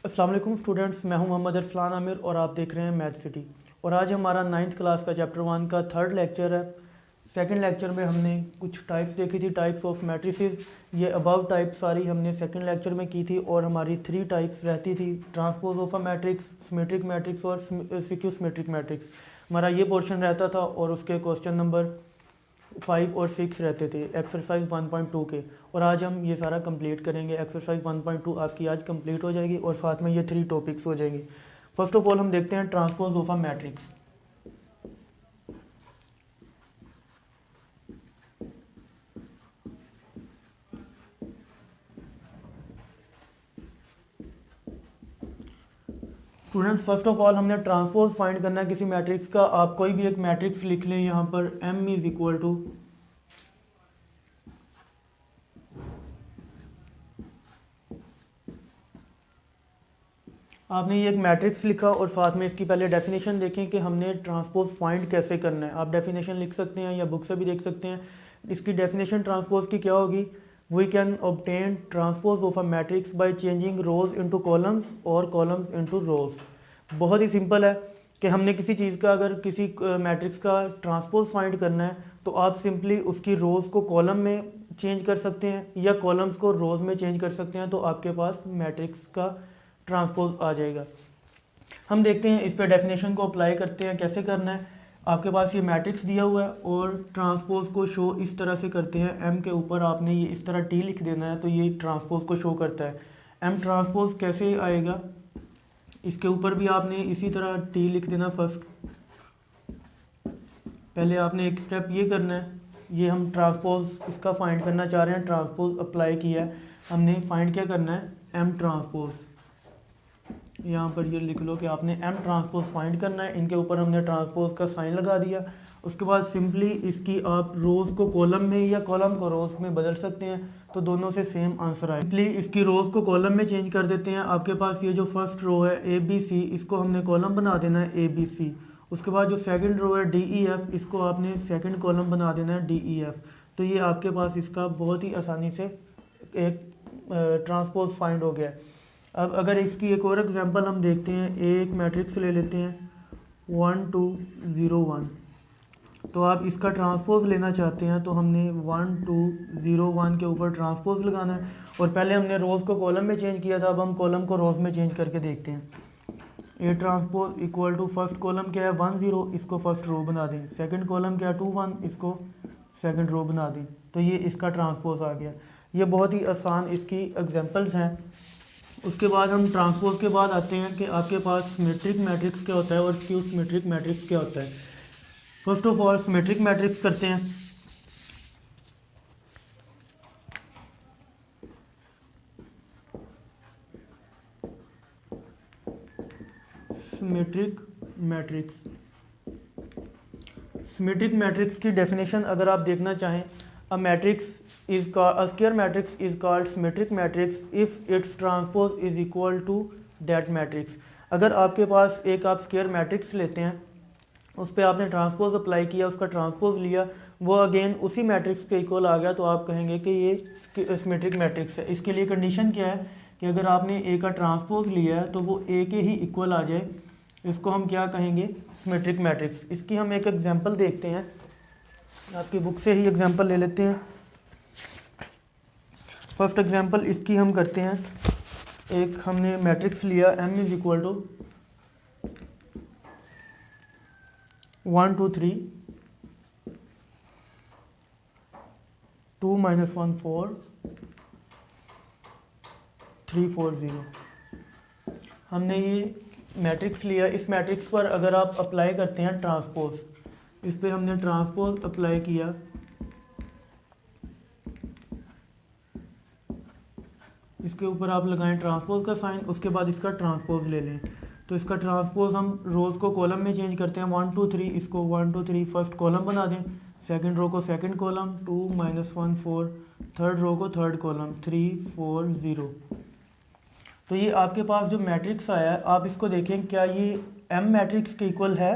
अस्सलाम वालेकुम स्टूडेंट्स, मैं हूं मोहम्मद अरसलान आमिर और आप देख रहे हैं मैथ सिटी। और आज हमारा 9th क्लास का चैप्टर 1 का थर्ड लेक्चर है। सेकंड लेक्चर में हमने कुछ टाइप्स देखी थी, टाइप्स ऑफ मैट्रिसेस। ये अबव टाइप सारी हमने सेकंड लेक्चर में की थी और हमारी 3 टाइप्स रहती थी, transpose of a matrix, symmetric matrix और सिक्यू सिमेट्रिक मैट्रिक्स। हमारा ये पोर्शन रहता था और उसके क्वेश्चन नंबर 5 और 6 रहते थे एक्सरसाइज 1.2 के। और आज हम ये सारा कंप्लीट करेंगे। एक्सरसाइज 1.2 आपकी आज कंप्लीट हो जाएगी और साथ में ये 3 टॉपिक्स हो जाएंगे। फर्स्ट ऑफ ऑल हम देखते हैं transpose of a matrix. Students, first of all हमने ट्रांसपोज फाइंड करना है किसी मैट्रिक्स का। आप कोई भी एक मैट्रिक्स लिख लें, यहाँ पर m इज इक्वल टू, आपने ये एक मैट्रिक्स लिखा और साथ में इसकी पहले डेफिनेशन देखें कि हमने ट्रांसपोज फाइंड कैसे करना है। आप डेफिनेशन लिख सकते हैं या बुक से भी देख सकते हैं। इसकी डेफिनेशन ट्रांसपोज की क्या होगी? We can obtain transpose of a matrix by changing rows into columns और कॉलम्स इनटू रोज। बहुत ही सिंपल है कि हमने किसी चीज़ का, अगर किसी मैट्रिक्स का ट्रांसपोज फाइंड करना है तो आप सिंपली उसकी रोज़ को कॉलम में चेंज कर सकते हैं या कॉलम्स को रोज़ में चेंज कर सकते हैं, तो आपके पास मैट्रिक्स का ट्रांसपोज आ जाएगा। हम देखते हैं इस पर डेफिनेशन को अप्लाई करते हैं कैसे करना है। आपके पास ये मैट्रिक्स दिया हुआ है और ट्रांसपोज को शो इस तरह से करते हैं। एम के ऊपर आपने ये इस तरह टी लिख देना है तो ये ट्रांसपोज को शो करता है। एम ट्रांसपोज कैसे आएगा? इसके ऊपर भी आपने इसी तरह टी लिख देना। फर्स्ट पहले आपने एक स्टेप ये करना है, ये हम ट्रांसपोज इसका फाइंड करना चाह रहे हैं, ट्रांसपोज अप्लाई किया है हमने। फाइंड क्या करना है? M transpose. यहाँ पर ये लिख लो कि आपने एम ट्रांसपोज फाइंड करना है। इनके ऊपर हमने ट्रांसपोज का साइन लगा दिया। उसके बाद सिंपली इसकी आप रोज़ को कॉलम में या कॉलम को रोज़ में बदल सकते हैं, तो दोनों से सेम आंसर आए। सिंपली इसकी रोज़ को कॉलम में चेंज कर देते हैं। आपके पास ये जो फर्स्ट रो है ए बी सी, इसको हमने कॉलम बना देना है ए बी सी। उसके बाद जो सेकंड रो है डी ई एफ, इसको आपने सेकंड कॉलम बना देना है डी ई एफ। तो ये आपके पास इसका बहुत ही आसानी से एक ट्रांसपोज फाइंड हो गया। अब अगर इसकी एक और एग्जांपल हम देखते हैं, एक मैट्रिक्स ले लेते हैं 1 2 0 1। तो आप इसका ट्रांसपोज लेना चाहते हैं तो हमने 1 2 0 1 के ऊपर ट्रांसपोज लगाना है। और पहले हमने रोज़ को कॉलम में चेंज किया था, अब हम कॉलम को रोज़ में चेंज करके देखते हैं। A transpose equal to, first column क्या है 1 0, इसको फर्स्ट रो बना दें। सेकंड कॉलम क्या है 2 1, इसको सेकंड रो बना दें। तो ये इसका ट्रांसपोज आ गया। ये बहुत ही आसान इसकी एग्जांपल्स हैं। उसके बाद हम ट्रांसपोज के बाद आते हैं कि आपके पास सिमेट्रिक मैट्रिक्स क्या होता है और स्क्यू सिमेट्रिक मैट्रिक्स क्या होता है। First of all symmetric matrix करते हैं। सिमेट्रिक मैट्रिक्स, सिमेट्रिक मैट्रिक्स की डेफिनेशन अगर आप देखना चाहें, a matrix is called, a square matrix is called symmetric matrix if its transpose is equal to that matrix। अगर आपके पास एक आप स्क्वायर मैट्रिक्स लेते हैं, उस पर आपने ट्रांसपोज अप्लाई किया, उसका ट्रांसपोज लिया, वो अगेन उसी मैट्रिक्स के इक्वल आ गया, तो आप कहेंगे कि ये सिमेट्रिक मैट्रिक्स है। इसके लिए कंडीशन क्या है कि अगर आपने ए का ट्रांसपोज लिया है तो वो ए के ही इक्वल आ जाए, इसको हम क्या कहेंगे? Symmetric matrix. इसकी हम एक एग्जांपल देखते हैं, आपकी बुक से ही एग्जांपल ले लेते हैं। फर्स्ट एग्जांपल इसकी हम करते हैं। एक हमने मैट्रिक्स लिया m इज इक्वल टू 1 2 3 2 - 1 4 3 4 0। हमने ये मैट्रिक्स लिया। इस मैट्रिक्स पर अगर आप अप्लाई करते हैं ट्रांसपोज, इस पर हमने ट्रांसपोज अप्लाई किया, इसके ऊपर आप लगाएं ट्रांसपोज का साइन, उसके बाद इसका ट्रांसपोज ले लें। तो इसका ट्रांसपोज हम रोज़ को कॉलम में चेंज करते हैं 1 2 3, इसको 1 2 3 फर्स्ट कॉलम बना दें, सेकंड रो को सेकंड कॉलम, 2 - 1 4, थर्ड रो को थर्ड कॉलम, 3 4 0। तो ये आपके पास जो मैट्रिक्स आया है, आप इसको देखें क्या ये एम मैट्रिक्स के इक्वल है?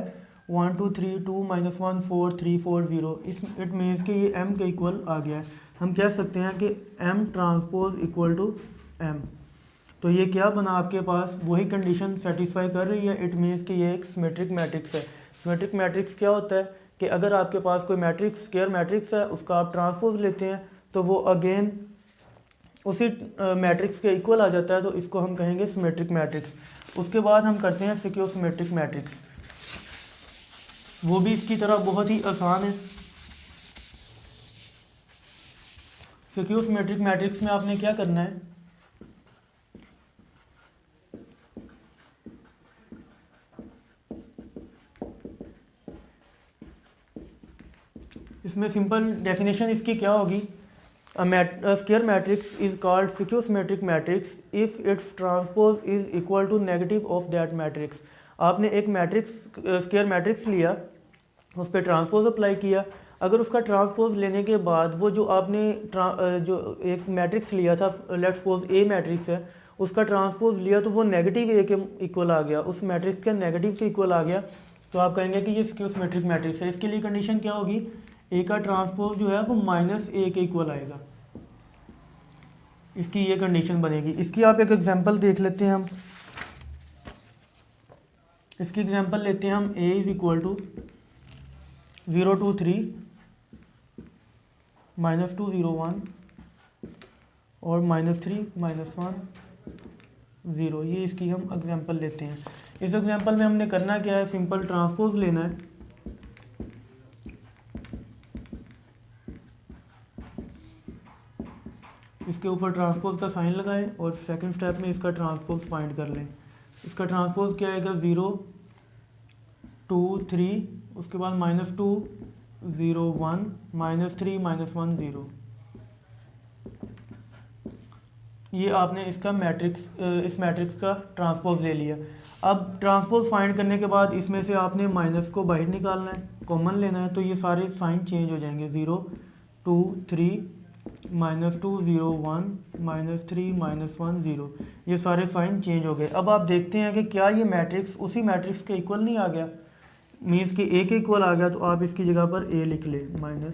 1 2 3 2 - 1 4 3 4 0। इस इट मीन्स कि ये एम के इक्वल आ गया है। हम कह सकते हैं कि M transpose equal to M. तो ये क्या बना आपके पास, वही कंडीशन सेटिस्फाई कर रही है। इट मीन्स कि ये एक सिमेट्रिक मैट्रिक्स है। सिमेट्रिक मैट्रिक्स क्या होता है कि अगर आपके पास कोई मैट्रिक्स स्क्वायर मैट्रिक्स है, उसका आप ट्रांसपोज लेते हैं तो वो अगेन उसी मैट्रिक्स के इक्वल आ जाता है, तो इसको हम कहेंगे सिमेट्रिक मैट्रिक्स। उसके बाद हम करते हैं सिक्योर सिमेट्रिक मैट्रिक्स, वो भी इसकी तरह बहुत ही आसान है। सिक्योर सिमेट्रिक मैट्रिक्स में आपने क्या करना है, इसमें सिंपल डेफिनेशन इसकी क्या होगी, a square matrix is called secure symmetric matrix if its transpose is equal to negative of that matrix। आपने एक मैट्रिक्स स्क्वायर मैट्रिक्स लिया, उस पर ट्रांसपोज अप्लाई किया, अगर उसका ट्रांसपोज लेने के बाद वो जो आपने जो एक मैट्रिक्स लिया था, लेट्स सपोज ए मैट्रिक्स है, उसका ट्रांसपोज लिया तो वो नेगेटिव ए के इक्वल आ गया, उस मैट्रिक्स के नेगेटिव के इक्वल आ गया, तो आप कहेंगे कि ये सिक्योर सिमेट्रिक मैट्रिक्स है। इसके लिए कंडीशन क्या होगी, ए का ट्रांसपोज जो है वो माइनस ए के इक्वल आएगा, इसकी ये कंडीशन बनेगी। इसकी आप एक एग्जांपल देख लेते हैं हम, इसकी एग्जांपल लेते हैं हम, ए इज इक्वल टू 0 2 3 -2 0 1 और -3 -1 0, ये इसकी हम एग्जांपल लेते हैं। इस एग्जांपल में हमने करना क्या है, सिंपल ट्रांसपोज लेना है, इसके ऊपर ट्रांसपोज का साइन लगाएं और सेकंड स्टेप में इसका ट्रांसपोज फाइंड कर लें। इसका ट्रांसपोज क्या आएगा, 0 2 3, उसके बाद -2 0 1 -3 -1 0। ये आपने इसका मैट्रिक्स इस मैट्रिक्स का ट्रांसपोज ले लिया। अब ट्रांसपोज फाइंड करने के बाद इसमें से आपने माइनस को बाहर निकालना है, कॉमन लेना है, तो ये सारे साइन चेंज हो जाएंगे, 0 2 3 -2 0 1 -3 -1 0, ये सारे साइन चेंज हो गए। अब आप देखते हैं कि क्या ये मैट्रिक्स उसी मैट्रिक्स के इक्वल नहीं आ गया, मीन्स कि ए के इक्वल आ गया, तो आप इसकी जगह पर ए लिख ले, -a।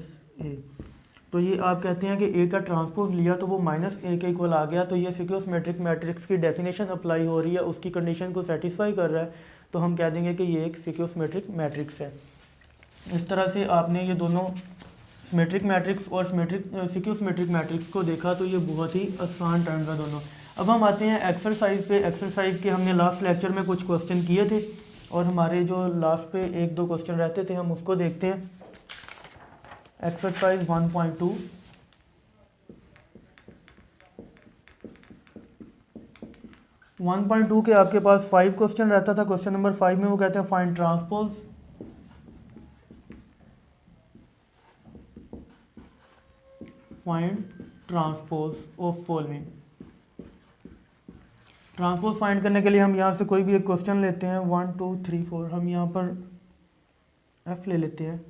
तो ये आप कहते हैं कि ए का ट्रांसपोज लिया तो वो -a के इक्वल आ गया, तो ये सिक्योर सिमेट्रिक मैट्रिक्स की डेफिनेशन अप्लाई हो रही है, उसकी कंडीशन को सेटिस्फाई कर रहा है, तो हम कह देंगे कि ये एक सिक्योर सिमेट्रिक मैट्रिक्स है। इस तरह से आपने ये दोनों सिमेट्रिक मैट्रिक्स और सिक्योर सिमेट्रिक मैट्रिक्स को देखा, तो ये बहुत ही आसान टर्म्स है दोनों। अब हम आते हैं एक्सरसाइज पे। एक्सरसाइज के हमने लास्ट लेक्चर में कुछ क्वेश्चन किए थे और हमारे जो लास्ट पे 1-2 क्वेश्चन रहते थे, हम उसको देखते हैं। एक्सरसाइज 1.2, के आपके पास 5 क्वेश्चन रहता था। क्वेश्चन नंबर 5 में वो कहते हैं find transpose of following. Transpose find करने के लिए हम यहाँ से कोई भी एक क्वेश्चन लेते हैं, 1 2 3 4, हम यहाँ पर F ले लेते हैं।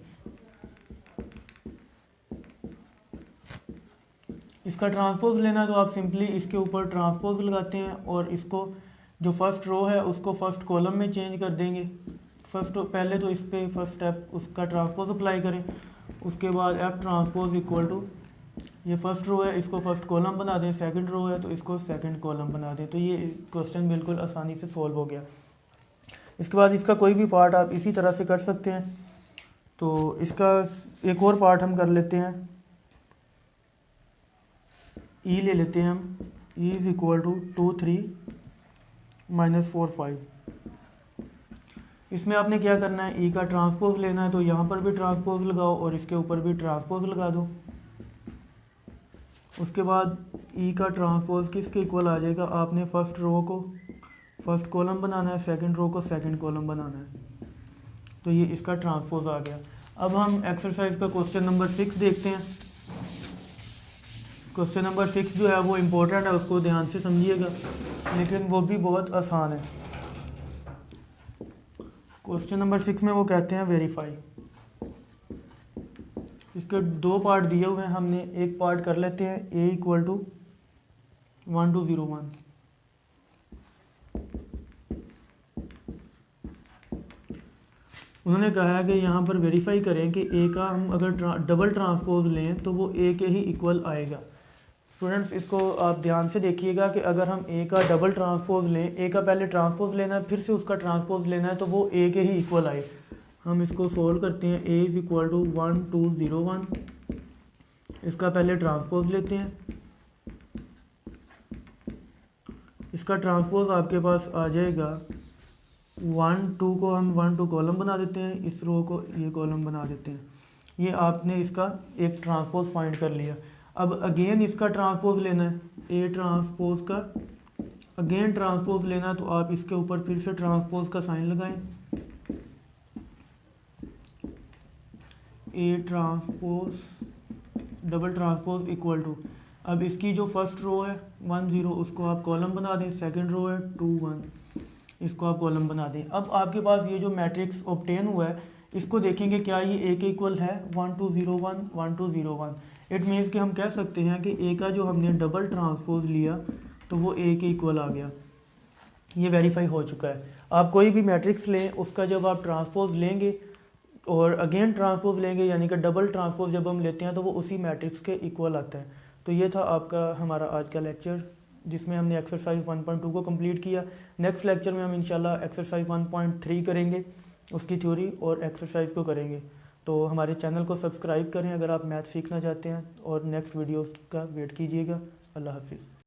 इसका ट्रांसपोज लेना है तो आप सिंपली इसके ऊपर ट्रांसपोज लगाते हैं और इसको जो फर्स्ट रो है उसको फर्स्ट कॉलम में चेंज कर देंगे। पहले तो इस पर फर्स्ट स्टेप उसका ट्रांसपोज अप्लाई करें, उसके बाद F ट्रांसपोज इक्वल टू, ये फर्स्ट रो है इसको फर्स्ट कॉलम बना दें, सेकंड रो है तो इसको सेकंड कॉलम बना दें। तो ये क्वेश्चन बिल्कुल आसानी से सॉल्व हो गया। इसके बाद इसका कोई भी पार्ट आप इसी तरह से कर सकते हैं। तो इसका एक और पार्ट हम कर लेते हैं, ई ले लेते हैं हम, ई इज़ इक्वल टू 2 3 -4 5। इसमें आपने क्या करना है, ई का ट्रांसपोज लेना है, तो यहाँ पर भी ट्रांसपोज लगाओ और इसके ऊपर भी ट्रांसपोज लगा दो। उसके बाद ई का ट्रांसपोज किसके इक्वल आ जाएगा, आपने फर्स्ट रो को फर्स्ट कॉलम बनाना है, सेकंड रो को सेकंड कॉलम बनाना है, तो ये इसका ट्रांसपोज आ गया। अब हम एक्सरसाइज का क्वेश्चन नंबर 6 देखते हैं। क्वेश्चन नंबर 6 जो है वो इम्पोर्टेंट है, उसको ध्यान से समझिएगा, लेकिन वो भी बहुत आसान है। क्वेश्चन नंबर 6 में वो कहते हैं वेरीफाई। इसके 2 पार्ट दिए हुए हैं, हमने एक पार्ट कर लेते हैं, a इक्वल टू 1 2 0 1। उन्होंने कहा है कि यहाँ पर वेरीफाई करें कि a का हम अगर डबल ट्रांसपोज लें तो वो a के ही इक्वल आएगा। स्टूडेंट्स इसको आप ध्यान से देखिएगा कि अगर हम ए का डबल ट्रांसपोज लें, ए का पहले ट्रांसपोज लेना है फिर से उसका ट्रांसपोज लेना है, तो वो ए के ही इक्वल आए। हम इसको सोल्व करते हैं। ए इज़ इक्वल टू 1 2 0 1, इसका पहले ट्रांसपोज लेते हैं। इसका ट्रांसपोज आपके पास आ जाएगा 1 2 को हम 1 2 कॉलम बना देते हैं, इस रो को ये कॉलम बना देते हैं। ये आपने इसका एक ट्रांसपोज फाइंड कर लिया। अब अगेन इसका ट्रांसपोज लेना है, ए ट्रांसपोज का अगेन ट्रांसपोज लेना है, तो आप इसके ऊपर फिर से ट्रांसपोज का साइन लगाएं। A transpose double transpose equal to, अब इसकी जो फर्स्ट रो है 1 0 उसको आप कॉलम बना दें, सेकंड रो है 2 1 इसको आप कॉलम बना दें। अब आपके पास ये जो मैट्रिक्स ऑब्टेन हुआ है इसको देखेंगे क्या ये ए के इक्वल है, 1 2 0 1 1 2 0 1। इट मीन्स कि हम कह सकते हैं कि ए का जो हमने डबल ट्रांसपोज लिया तो वो ए के इक्वल आ गया। ये वेरीफाई हो चुका है। आप कोई भी मैट्रिक्स लें उसका जब आप ट्रांसपोज लेंगे और अगेन ट्रांसपोज लेंगे, यानी कि डबल ट्रांसपोज जब हम लेते हैं तो वो उसी मैट्रिक्स के इक्वल आता है। तो ये था आपका हमारा आज का लेक्चर जिसमें हमने एक्सरसाइज 1.2 को कंप्लीट किया। नेक्स्ट लेक्चर में हम इंशाल्लाह एक्सरसाइज 1.3 करेंगे, उसकी थ्योरी और एक्सरसाइज को करेंगे। तो हमारे चैनल को सब्सक्राइब करें अगर आप मैथ सीखना चाहते हैं और नेक्स्ट वीडियोस का वेट कीजिएगा। अल्लाह हाफिज़।